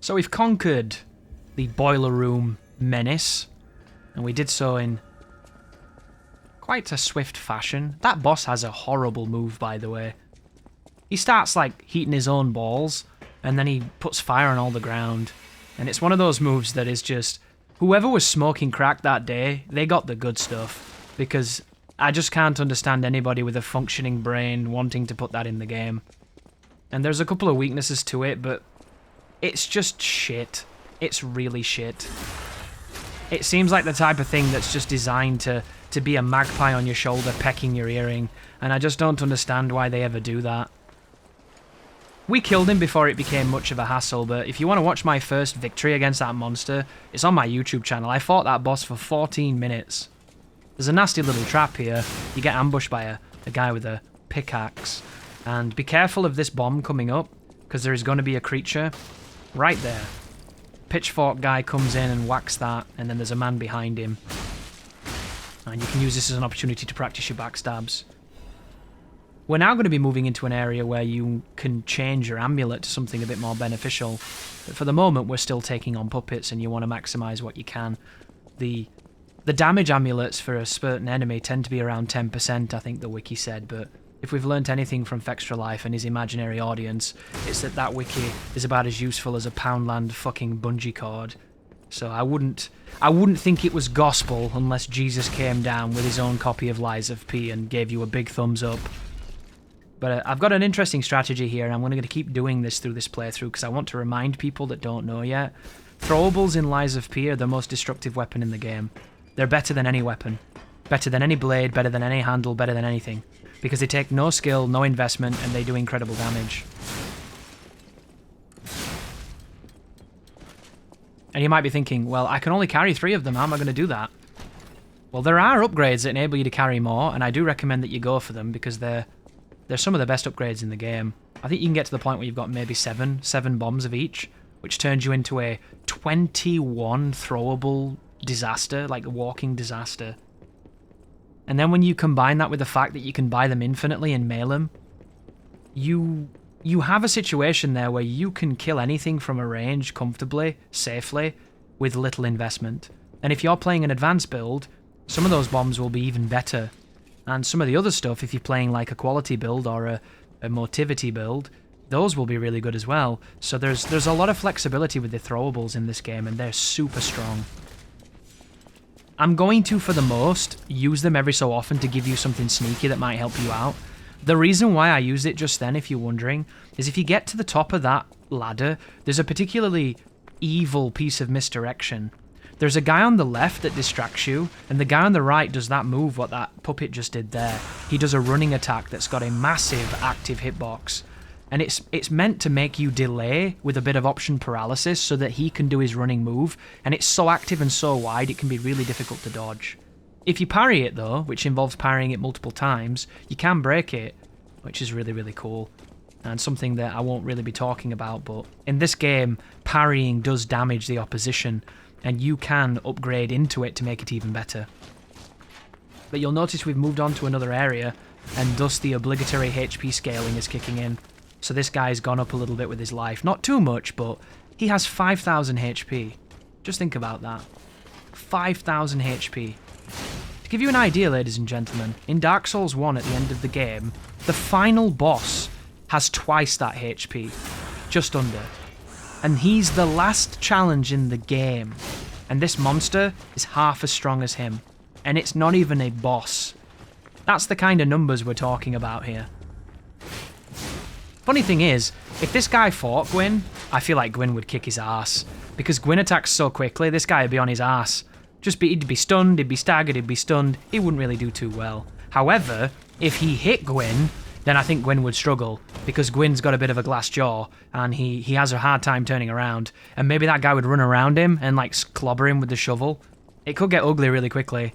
So we've conquered the boiler room menace, and we did so in quite a swift fashion. That boss has a horrible move, by the way. He starts like heating his own balls, and then he puts fire on all the ground. And it's one of those moves that is just, whoever was smoking crack that day, they got the good stuff. Because I just can't understand anybody with a functioning brain wanting to put that in the game. And there's a couple of weaknesses to it, but it's just shit. It's really shit. It seems like the type of thing that's just designed to be a magpie on your shoulder pecking your earring, and I just don't understand why they ever do that. We killed him before it became much of a hassle, but if you want to watch my first victory against that monster, it's on my YouTube channel. I fought that boss for 14 minutes. There's a nasty little trap here. You get ambushed by a guy with a pickaxe. And be careful of this bomb coming up, because there is going to be a creature right there. Pitchfork guy comes in and whacks that, and then there's a man behind him. And you can use this as an opportunity to practice your backstabs. We're now going to be moving into an area where you can change your amulet to something a bit more beneficial. But for the moment, we're still taking on puppets, and you want to maximize what you can. The damage amulets for a certain enemy tend to be around 10%, I think the wiki said, but if we've learnt anything from Fextra Life and his imaginary audience, it's that wiki is about as useful as a Poundland fucking bungee cord. So I wouldn't think it was gospel unless Jesus came down with his own copy of Lies of P and gave you a big thumbs up. But I've got an interesting strategy here, and I'm going to keep doing this through this playthrough because I want to remind people that don't know yet. Throwables in Lies of P are the most destructive weapon in the game. They're better than any weapon. Better than any blade, better than any handle, better than anything. Because they take no skill, no investment, and they do incredible damage. And you might be thinking, well, I can only carry 3 of them, how am I going to do that? Well, there are upgrades that enable you to carry more, and I do recommend that you go for them because they're some of the best upgrades in the game. I think you can get to the point where you've got maybe 7 bombs of each, which turns you into a 21 throwable disaster, like a walking disaster. And then when you combine that with the fact that you can buy them infinitely and mail them, you have a situation there where you can kill anything from a range comfortably, safely, with little investment. And if you're playing an advanced build, some of those bombs will be even better. And some of the other stuff, if you're playing like a quality build or a motivity build, those will be really good as well. So there's a lot of flexibility with the throwables in this game, and they're super strong. I'm going to, for the most, use them every so often to give you something sneaky that might help you out. The reason why I used it just then, if you're wondering, is if you get to the top of that ladder, there's a particularly evil piece of misdirection. There's a guy on the left that distracts you, and the guy on the right does that move, what that puppet just did there. He does a running attack that's got a massive active hitbox. And it's meant to make you delay with a bit of option paralysis so that he can do his running move, and it's so active and so wide it can be really difficult to dodge. If you parry it though, which involves parrying it multiple times, you can break it, which is really, really cool. And something that I won't really be talking about, but in this game, parrying does damage the opposition, and you can upgrade into it to make it even better. But you'll notice we've moved on to another area, and thus the obligatory HP scaling is kicking in. So this guy's gone up a little bit with his life. Not too much, but he has 5,000 HP. Just think about that. 5,000 HP. To give you an idea, ladies and gentlemen, in Dark Souls 1 at the end of the game, the final boss has twice that HP. Just under. And he's the last challenge in the game. And this monster is half as strong as him. And it's not even a boss. That's the kind of numbers we're talking about here. Funny thing is, if this guy fought Gwyn, I feel like Gwyn would kick his ass. Because Gwyn attacks so quickly, this guy would be on his ass. He'd be stunned, he'd be staggered, he'd be stunned. He wouldn't really do too well. However, if he hit Gwyn, then I think Gwyn would struggle. Because Gwyn's got a bit of a glass jaw, and he has a hard time turning around. And maybe that guy would run around him and like clobber him with the shovel. It could get ugly really quickly.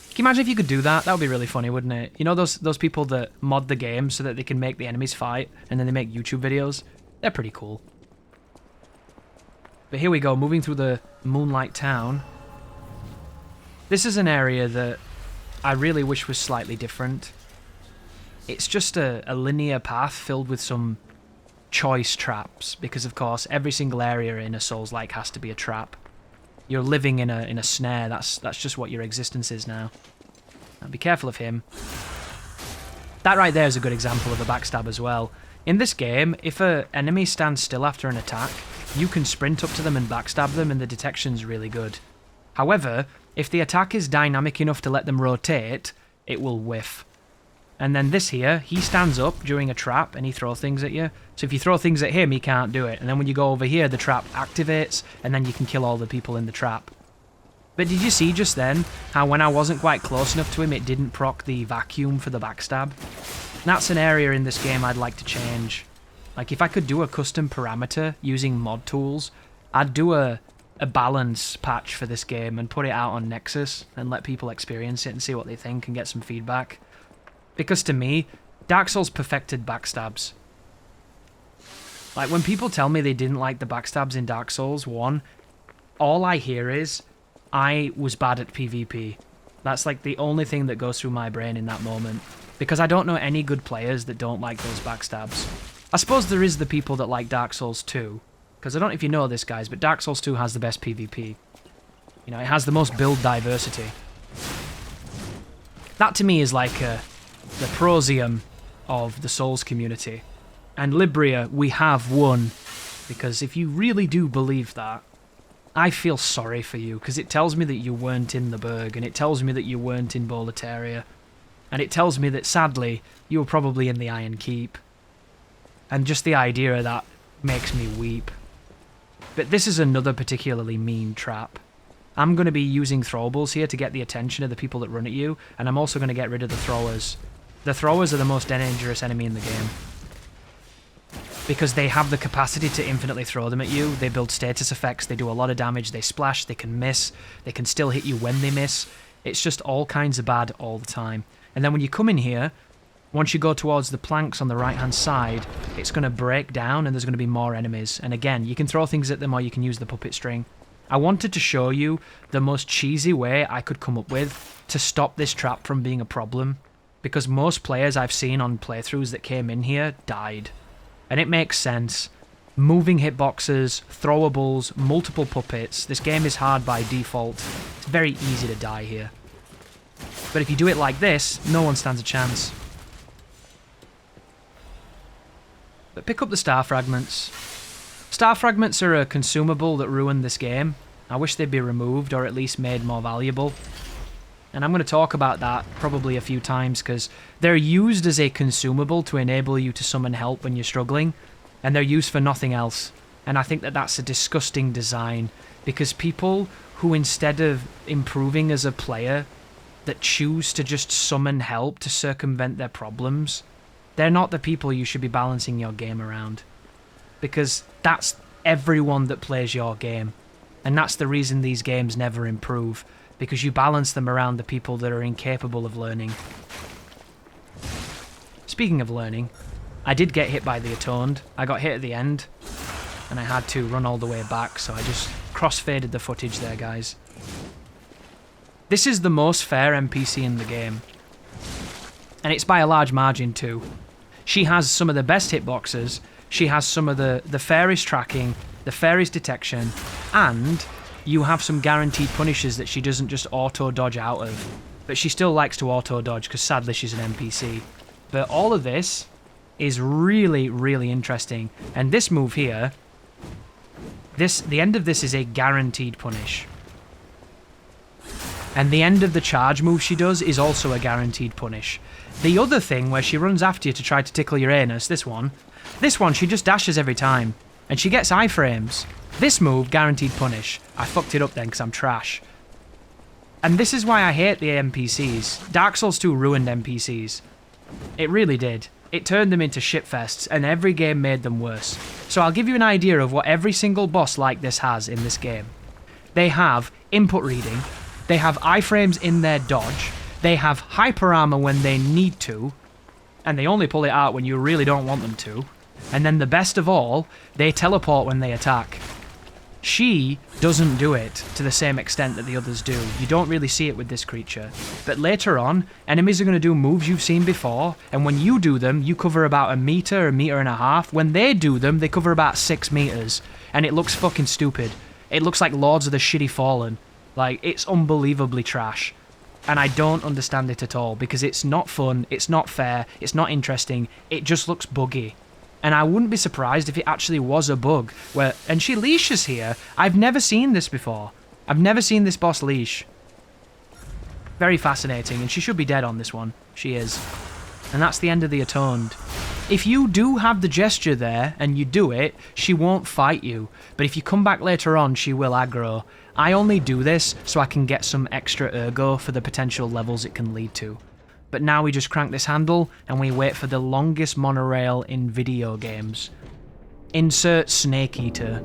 Can you imagine if you could do that? That would be really funny, wouldn't it? You know those people that mod the game so that they can make the enemies fight, and then they make YouTube videos? They're pretty cool. But here we go, moving through the Moonlight town. This is an area that I really wish was slightly different. It's just a linear path filled with some choice traps, because of course every single area in a Souls-like has to be a trap. You're living in a snare. That's just what your existence is now. Now be careful of him. That right there is a good example of a backstab as well. In this game, if an enemy stands still after an attack, you can sprint up to them and backstab them, and the detection's really good. However, if the attack is dynamic enough to let them rotate, it will whiff. And then this here, he stands up during a trap and he throws things at you. So if you throw things at him, he can't do it. And then when you go over here, the trap activates, and then you can kill all the people in the trap. But did you see just then how when I wasn't quite close enough to him, it didn't proc the vacuum for the backstab? That's an area in this game I'd like to change. Like, if I could do a custom parameter using mod tools, I'd do a balance patch for this game and put it out on Nexus and let people experience it and see what they think and get some feedback. Because to me, Dark Souls perfected backstabs. Like, when people tell me they didn't like the backstabs in Dark Souls 1, all I hear is, I was bad at PvP. That's like the only thing that goes through my brain in that moment. Because I don't know any good players that don't like those backstabs. I suppose there is the people that like Dark Souls 2. Because I don't know if you know this, guys, but Dark Souls 2 has the best PvP. You know, it has the most build diversity. That to me is like the Prosium of the Souls community. And Libria, we have won. Because if you really do believe that, I feel sorry for you, because it tells me that you weren't in the Burg, and it tells me that you weren't in Boletaria, and it tells me that, sadly, you were probably in the Iron Keep. And just the idea of that makes me weep. But this is another particularly mean trap. I'm going to be using throwables here to get the attention of the people that run at you, and I'm also going to get rid of the throwers. The throwers are the most dangerous enemy in the game. Because they have the capacity to infinitely throw them at you. They build status effects, they do a lot of damage, they splash, they can miss, they can still hit you when they miss. It's just all kinds of bad all the time. And then when you come in here, once you go towards the planks on the right-hand side, it's going to break down and there's going to be more enemies. And again, you can throw things at them or you can use the puppet string. I wanted to show you the most cheesy way I could come up with to stop this trap from being a problem. Because most players I've seen on playthroughs that came in here died. And it makes sense. Moving hitboxes, throwables, multiple puppets. This game is hard by default. It's very easy to die here. But if you do it like this, no one stands a chance. But pick up the star fragments. Star fragments are a consumable that ruined this game. I wish they'd be removed or at least made more valuable. And I'm going to talk about that probably a few times because they're used as a consumable to enable you to summon help when you're struggling, and they're used for nothing else. And I think that that's a disgusting design, because people who, instead of improving as a player, that choose to just summon help to circumvent their problems, they're not the people you should be balancing your game around. Because that's everyone that plays your game. And that's the reason these games never improve. Because you balance them around the people that are incapable of learning. Speaking of learning, I did get hit by the Atoned. I got hit at the end, and I had to run all the way back, so I just cross-faded the footage there, guys. This is the most fair NPC in the game. And it's by a large margin, too. She has some of the best hitboxes, she has some of the fairest tracking, the fairest detection, and you have some guaranteed punishes that she doesn't just auto-dodge out of. But she still likes to auto-dodge because sadly she's an NPC. But all of this is really, really interesting. And this move here, the end of this is a guaranteed punish. And the end of the charge move she does is also a guaranteed punish. The other thing where she runs after you to try to tickle your anus, this one she just dashes every time. And she gets iframes. This move, guaranteed punish. I fucked it up then because I'm trash. And this is why I hate the NPCs. Dark Souls 2 ruined NPCs. It really did. It turned them into shitfests, and every game made them worse. So I'll give you an idea of what every single boss like this has in this game. They have input reading, they have iframes in their dodge, they have hyper armor when they need to, and they only pull it out when you really don't want them to. And then the best of all, they teleport when they attack. She doesn't do it to the same extent that the others do. You don't really see it with this creature. But later on, enemies are going to do moves you've seen before, and when you do them, you cover about a meter and a half. When they do them, they cover about 6 meters, and it looks fucking stupid. It looks like Lords of the Shitty Fallen. Like, it's unbelievably trash. And I don't understand it at all, because it's not fun, it's not fair, it's not interesting, it just looks buggy. And I wouldn't be surprised if it actually was a bug. And she leashes here. I've never seen this before. I've never seen this boss leash. Very fascinating, and she should be dead on this one. She is. And that's the end of the Atoned. If you do have the gesture there, and you do it, she won't fight you. But if you come back later on, she will aggro. I only do this so I can get some extra ergo for the potential levels it can lead to. But now we just crank this handle, and we wait for the longest monorail in video games. Insert Snake Eater.